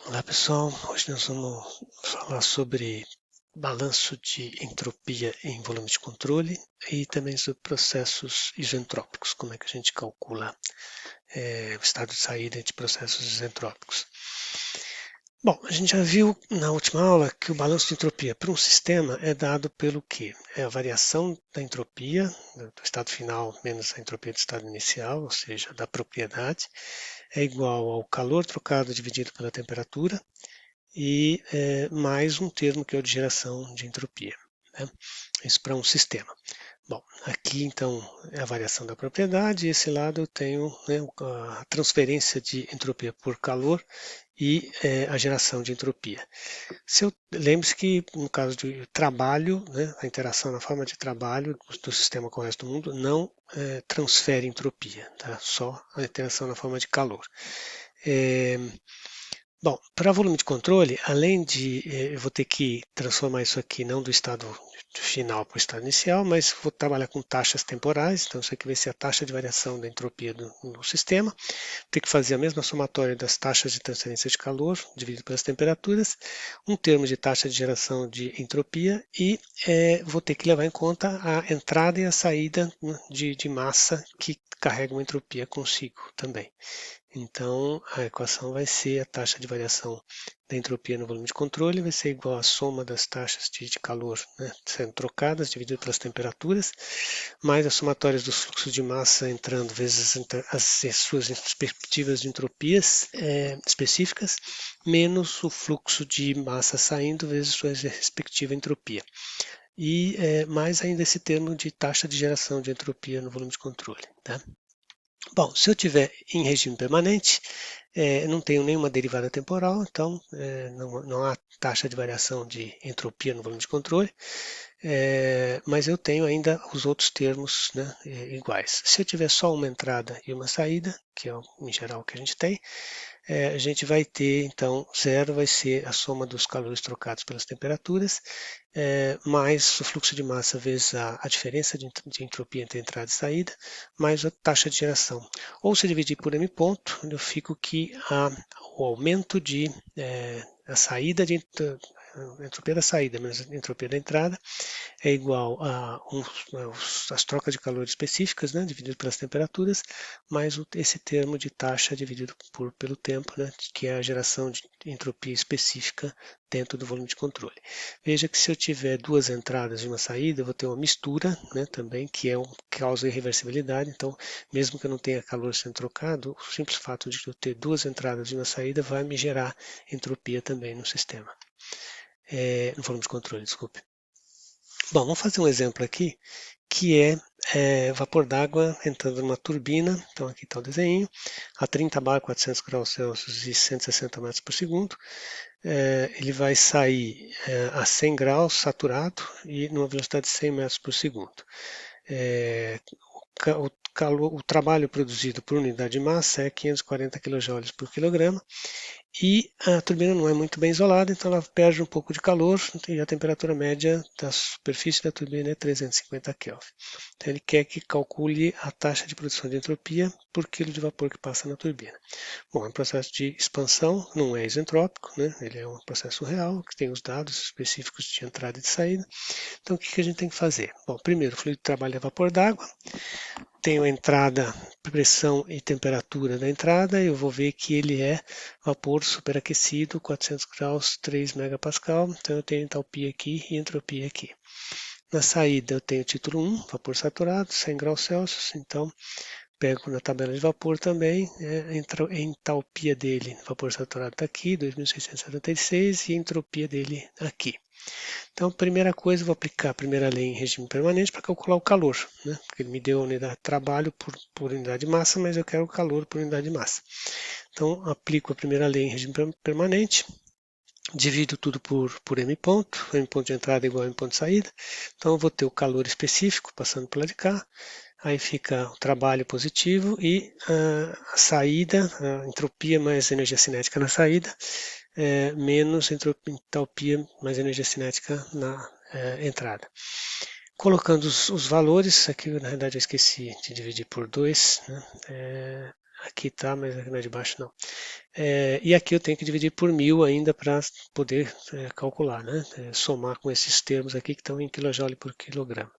Olá pessoal, hoje nós vamos falar sobre balanço de entropia em volume de controle e também sobre processos isentrópicos, como é que a gente calcula o estado de saída de processos isentrópicos. Bom, a gente já viu na última aula que o balanço de entropia para um sistema é dado pelo quê? É a variação da entropia, do estado final menos a entropia do estado inicial, ou seja, da propriedade, é igual ao calor trocado dividido pela temperatura, e mais um termo que é o de geração de entropia. Né? Isso para um sistema. Bom, aqui então é a variação da propriedade, e esse lado eu tenho, né, a transferência de entropia por calor e a geração de entropia. Lembre-se que no caso de trabalho, né, a interação na forma de trabalho do sistema com o resto do mundo não transfere entropia, tá? Só a interação na forma de calor. É, Bom, para volume de controle, além de eu vou ter que transformar isso aqui não do estado final para o estado inicial, mas vou trabalhar com taxas temporais, então isso aqui vai ser a taxa de variação da entropia do sistema. Ter que fazer a mesma somatória das taxas de transferência de calor dividido pelas temperaturas, um termo de taxa de geração de entropia e vou ter que levar em conta a entrada e a saída, né, de massa que carrega uma entropia consigo também. Então, a equação vai ser a taxa de variação da entropia no volume de controle, vai ser igual à soma das taxas de calor, né, sendo trocadas, dividido pelas temperaturas, mais as somatórias dos fluxos de massa entrando vezes as suas respectivas de entropias específicas, menos o fluxo de massa saindo vezes sua respectiva entropia. E mais ainda esse termo de taxa de geração de entropia no volume de controle. Tá? Bom, se eu tiver em regime permanente, não tenho nenhuma derivada temporal, então não há taxa de variação de entropia no volume de controle, mas eu tenho ainda os outros termos, né, iguais. Se eu tiver só uma entrada e uma saída, que é em geral o que a gente tem, a gente vai ter, então, zero vai ser a soma dos calores trocados pelas temperaturas, mais o fluxo de massa vezes a diferença de entropia entre entrada e saída, mais a taxa de geração. Ou se dividir por m ponto, eu fico que o aumento de a saída de a entropia da saída menos a entropia da entrada é igual a as trocas de calor específicas, né, dividido pelas temperaturas, mais esse termo de taxa dividido pelo tempo, né, que é a geração de entropia específica dentro do volume de controle. Veja que se eu tiver duas entradas e uma saída, eu vou ter uma mistura, né, também, que causa irreversibilidade. Então, mesmo que eu não tenha calor sendo trocado, o simples fato de eu ter duas entradas e uma saída vai me gerar entropia também no sistema. No volume de controle, desculpe. Bom, vamos fazer um exemplo aqui, que é vapor d'água entrando numa turbina. Então aqui está o desenho, a 30 bar, 400 graus Celsius e 160 metros por segundo. Ele vai sair a 100 graus saturado e numa velocidade de 100 metros por segundo. É, o trabalho produzido por unidade de massa é 540 kJ por quilograma e a turbina não é muito bem isolada, então ela perde um pouco de calor e a temperatura média da superfície da turbina é 350 Kelvin. Então ele quer que calcule a taxa de produção de entropia por quilo de vapor que passa na turbina. Bom, é um processo de expansão, não é isentrópico, né? Ele é um processo real, que tem os dados específicos de entrada e de saída. Então o que a gente tem que fazer? Bom, primeiro, o fluido de trabalho é vapor d'água, tenho a entrada, pressão e temperatura da entrada, eu vou ver que ele é vapor superaquecido, 400 graus, 3 megapascal, então eu tenho entalpia aqui e entropia aqui. Na saída eu tenho título 1, vapor saturado, 100 graus Celsius, então pego na tabela de vapor também, a entalpia dele, vapor saturado está aqui, 2.676, e a entropia dele aqui. Então, primeira coisa, vou aplicar a primeira lei em regime permanente para calcular o calor, né? Porque ele me deu a unidade de trabalho por unidade de massa, mas eu quero o calor por unidade de massa. Então, aplico a primeira lei em regime permanente, divido tudo por m ponto de entrada é igual a m ponto de saída. Então, eu vou ter o calor específico passando por lá de cá, aí fica o trabalho positivo e a saída, a entropia mais energia cinética na saída, menos entalpia mais energia cinética na entrada. Colocando os valores, aqui na realidade eu esqueci de dividir por 2, né? Aqui tá, mas aqui não é de baixo não. E aqui eu tenho que dividir por 1000 ainda para poder calcular, né? Somar com esses termos aqui que estão em kJ por quilograma.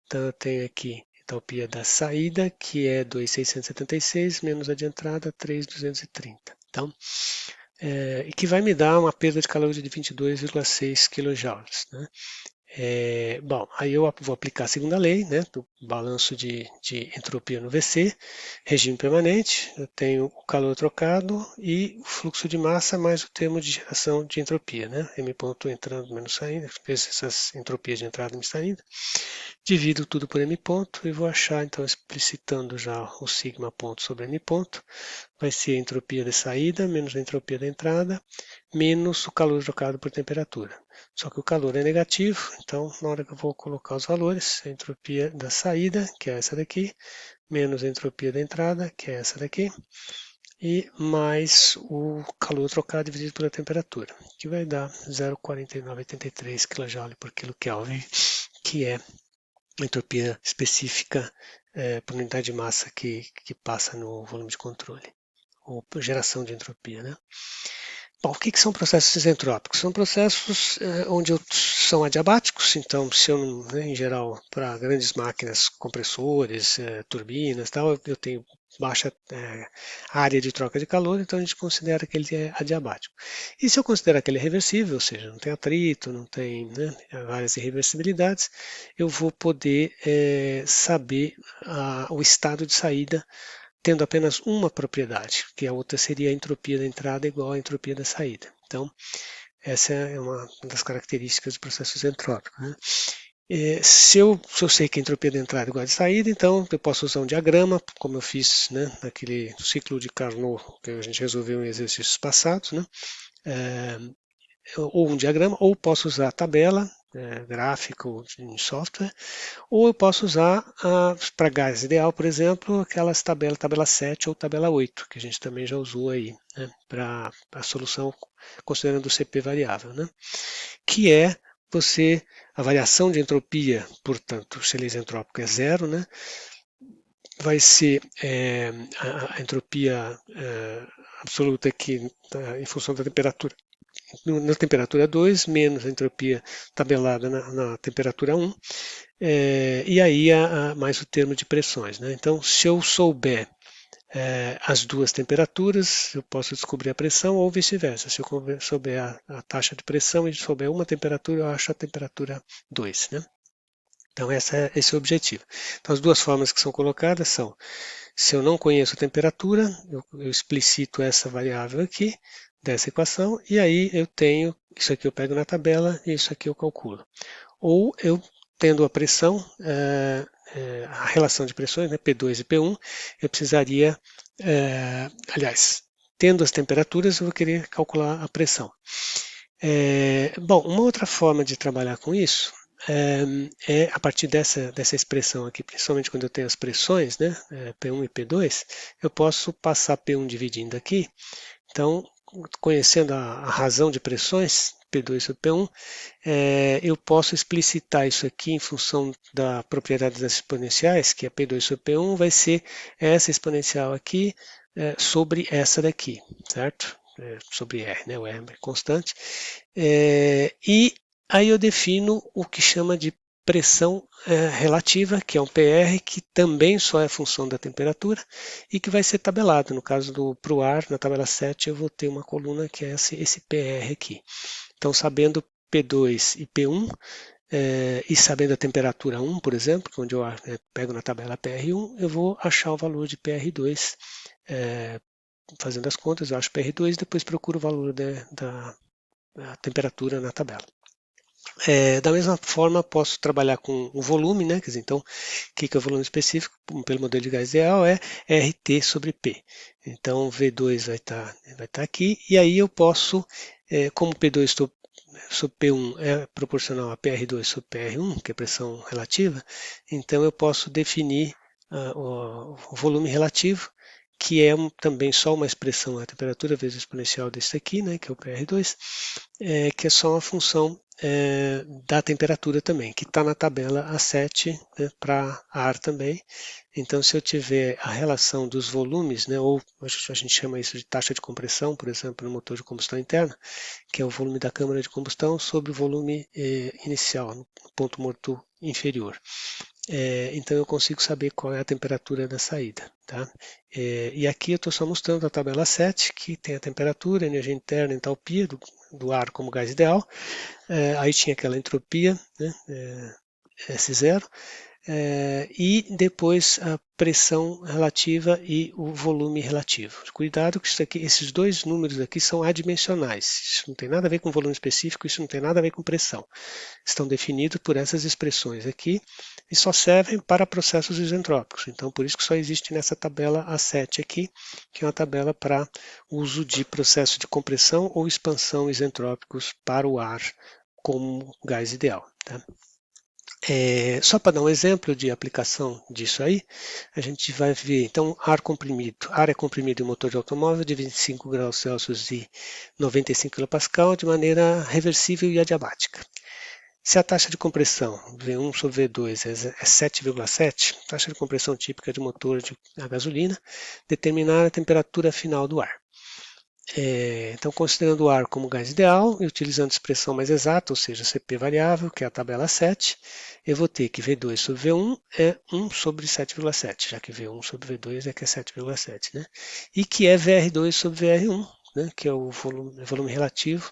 Então eu tenho aqui a entalpia da saída, que é 2.676, menos a de entrada, 3.230. Então, e que vai me dar uma perda de calor de 22,6 kJ. Né? Bom, aí eu vou aplicar a segunda lei, né, do balanço de entropia no VC, regime permanente, eu tenho o calor trocado e o fluxo de massa mais o termo de geração de entropia, né, M ponto entrando menos saindo, vezes essas entropias de entrada e saída, divido tudo por M ponto e vou achar, então, explicitando já o sigma ponto sobre M ponto, vai ser a entropia de saída menos a entropia da entrada, menos o calor trocado por temperatura. Só que o calor é negativo, então na hora que eu vou colocar os valores, a entropia da saída, que é essa daqui, menos a entropia da entrada, que é essa daqui, e mais o calor trocado dividido pela temperatura, que vai dar 0,4983 kJ por quilo Kelvin, que é a entropia específica por unidade de massa que passa no volume de controle, ou geração de entropia, né? Bom, o que são processos isentrópicos? São processos onde são adiabáticos, então, se eu não, né, em geral, para grandes máquinas, compressores, turbinas, tal, eu tenho baixa área de troca de calor, então a gente considera que ele é adiabático. E se eu considerar que ele é reversível, ou seja, não tem atrito, não tem, né, várias irreversibilidades, eu vou poder saber o estado de saída tendo apenas uma propriedade, que a outra seria a entropia da entrada igual à entropia da saída. Então, essa é uma das características do processo isentrópico. Né? Se eu sei que a entropia da entrada é igual à de saída, então eu posso usar um diagrama, como eu fiz, né, naquele ciclo de Carnot que a gente resolveu em exercícios passados, né? Ou um diagrama, ou posso usar a tabela gráfico em software, ou eu posso usar para gás ideal, por exemplo, aquelas tabela 7 ou tabela 8, que a gente também já usou aí, né, para a solução considerando o CP variável, né, que é a variação de entropia, portanto, se ele é isentrópico é zero, né, vai ser a entropia absoluta aqui em função da temperatura na temperatura 2, menos a entropia tabelada na temperatura 1, e aí mais o termo de pressões. Né? Então, se eu souber as duas temperaturas, eu posso descobrir a pressão ou vice-versa. Se eu souber a taxa de pressão e souber uma temperatura, eu acho a temperatura 2. Né? Então, esse é o objetivo. Então, as duas formas que são colocadas são, se eu não conheço a temperatura, eu explicito essa variável aqui, dessa equação, e aí eu tenho, isso aqui eu pego na tabela e isso aqui eu calculo. Ou eu, tendo a pressão, a relação de pressões, né, P2 e P1, eu precisaria, aliás, tendo as temperaturas, eu vou querer calcular a pressão. Bom, uma outra forma de trabalhar com isso é a partir dessa expressão aqui, principalmente quando eu tenho as pressões, né, P1 e P2, eu posso passar P1 dividindo aqui. Então, conhecendo a razão de pressões, P2 sobre P1, eu posso explicitar isso aqui em função da propriedade das exponenciais, que é P2 sobre P1, vai ser essa exponencial aqui sobre essa daqui, certo? Sobre R, né? O R é constante. E aí eu defino o que chama de pressão relativa, que é um PR, que também só é função da temperatura e que vai ser tabelado. No caso para o ar, na tabela 7, eu vou ter uma coluna que é esse PR aqui. Então, sabendo P2 e P1, e sabendo a temperatura 1, por exemplo, onde eu pego na tabela PR1, eu vou achar o valor de PR2, fazendo as contas, eu acho PR2 e depois procuro o valor da temperatura na tabela. Da mesma forma, posso trabalhar com o volume, né? Quer dizer, então, o que é o volume específico? Pelo modelo de gás ideal é RT sobre P. Então, V2 vai estar aqui, e aí eu posso, como P2 sobre P1 é proporcional a PR2 sobre PR1, que é pressão relativa, então eu posso definir o volume relativo, que é também só uma expressão a temperatura vezes o exponencial desse aqui, né, que é o PR2, que é só uma função da temperatura também, que está na tabela A7, né, para ar também. Então, se eu tiver a relação dos volumes, né, ou a gente chama isso de taxa de compressão, por exemplo, no motor de combustão interna, que é o volume da câmara de combustão sobre o volume inicial, no ponto morto inferior. Então eu consigo saber qual é a temperatura da saída. Tá? E aqui eu estou só mostrando a tabela 7, que tem a temperatura, energia interna, entalpia do ar como gás ideal. Aí tinha aquela entropia, né, S0, e depois a pressão relativa e o volume relativo. Cuidado que esses dois números aqui são adimensionais. Isso não tem nada a ver com volume específico, isso não tem nada a ver com pressão. Estão definidos por essas expressões aqui e só servem para processos isentrópicos. Então, por isso que só existe nessa tabela A7 aqui, que é uma tabela para uso de processo de compressão ou expansão isentrópicos para o ar como gás ideal. Tá? Só para dar um exemplo de aplicação disso aí, a gente vai ver, então, ar comprimido. Ar é comprimido em motor de automóvel de 25 graus Celsius e 95 kPa de maneira reversível e adiabática. Se a taxa de compressão V1 sobre V2 é 7,7, taxa de compressão típica de motor a gasolina, determinar a temperatura final do ar. Então, considerando o ar como gás ideal e utilizando a expressão mais exata, ou seja, CP variável, que é a tabela 7, eu vou ter que V2 sobre V1 é 1 sobre 7,7, já que V1 sobre V2 é que é 7,7, né? E que é VR2 sobre VR1, né? Que é o volume relativo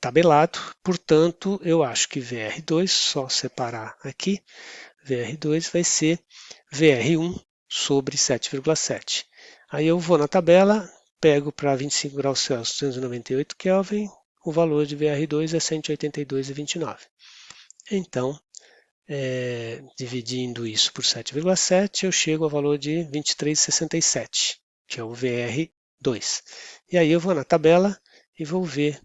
tabelado. Portanto, eu acho que VR2, só separar aqui, VR2 vai ser VR1 sobre 7,7. Aí eu vou na tabela, pego para 25 graus Celsius 298 Kelvin, o valor de VR2 é 182,29. Então, dividindo isso por 7,7, eu chego ao valor de 23,67, que é o VR2. E aí eu vou na tabela e vou ver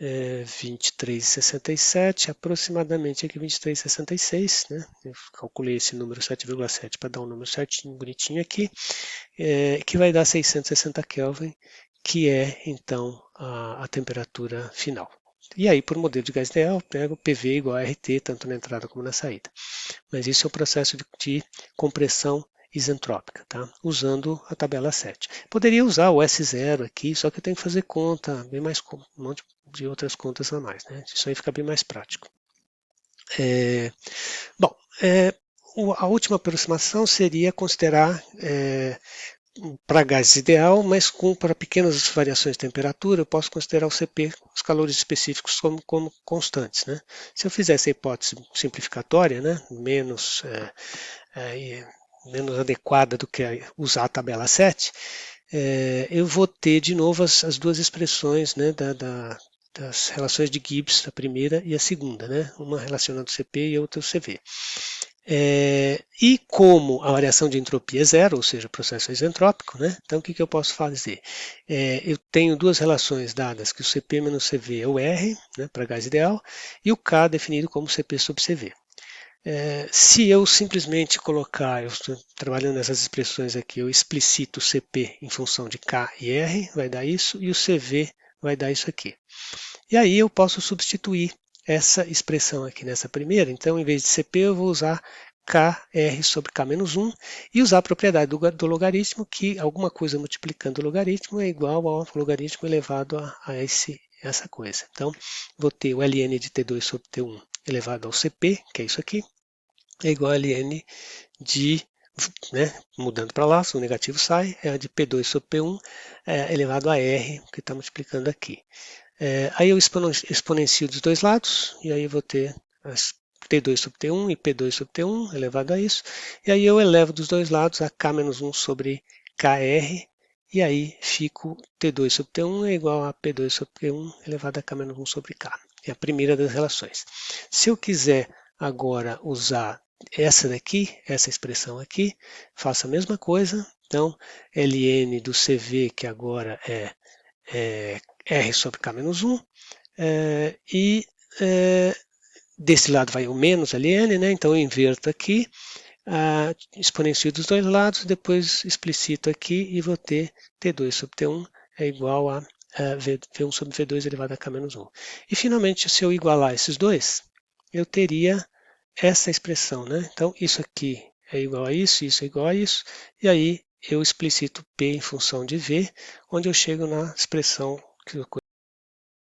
23,67, aproximadamente aqui 23,66, né? Eu calculei esse número 7,7 para dar um número certinho, bonitinho aqui, que vai dar 660 Kelvin, que é então a temperatura final. E aí, por modelo de gás ideal, eu pego PV igual a RT, tanto na entrada como na saída. Mas isso é o processo de compressão isentrópica, tá? Usando a tabela 7. Poderia usar o S0 aqui, só que eu tenho que fazer conta, bem mais um monte de outras contas a mais, né? Isso aí fica bem mais prático. Bom, a última aproximação seria considerar para gás ideal, mas para pequenas variações de temperatura, eu posso considerar o CP, os calores específicos, como constantes. Né? Se eu fizer essa hipótese simplificatória, né, menos adequada do que usar a tabela 7, eu vou ter de novo as duas expressões, né, das relações de Gibbs, a primeira e a segunda, né, uma relacionando o CP e outra o CV. E como a variação de entropia é zero, ou seja, o processo é isentrópico, né? Então o que eu posso fazer? Eu tenho duas relações dadas, que o CP menos CV é o R, né, para gás ideal, e o K definido como CP sobre CV. Se eu simplesmente colocar, eu estou trabalhando nessas expressões aqui, eu explicito o CP em função de K e R, vai dar isso, e o CV vai dar isso aqui. E aí eu posso substituir essa expressão aqui nessa primeira, então em vez de CP eu vou usar KR sobre K menos 1 e usar a propriedade do logaritmo, que alguma coisa multiplicando o logaritmo é igual ao logaritmo elevado a essa coisa. Então, vou ter o ln de T2 sobre T1 elevado ao CP, que é isso aqui, é igual a ln de, né, mudando para lá, se o negativo sai, é a de P2 sobre P1 elevado a R, que está multiplicando aqui. Aí eu exponencio dos dois lados, e aí eu vou ter T2 sobre T1 e P2 sobre T1 elevado a isso, e aí eu elevo dos dois lados a K menos 1 sobre KR, e aí fico T2 sobre T1 é igual a P2 sobre P1 elevado a K menos 1 sobre K. É a primeira das relações. Se eu quiser agora usar essa daqui, essa expressão aqui, faço a mesma coisa. Então, ln do CV, que agora é R sobre K menos 1, e desse lado vai o menos ln, né? Então eu inverto aqui, exponencio dos dois lados, depois explicito aqui e vou ter T2 sobre T1 é igual a V1 sobre V2 elevado a K menos 1. E finalmente, se eu igualar esses dois, eu teria essa expressão, né? Então, isso aqui é igual a isso é igual a isso, e aí eu explicito P em função de V, onde eu chego na expressão que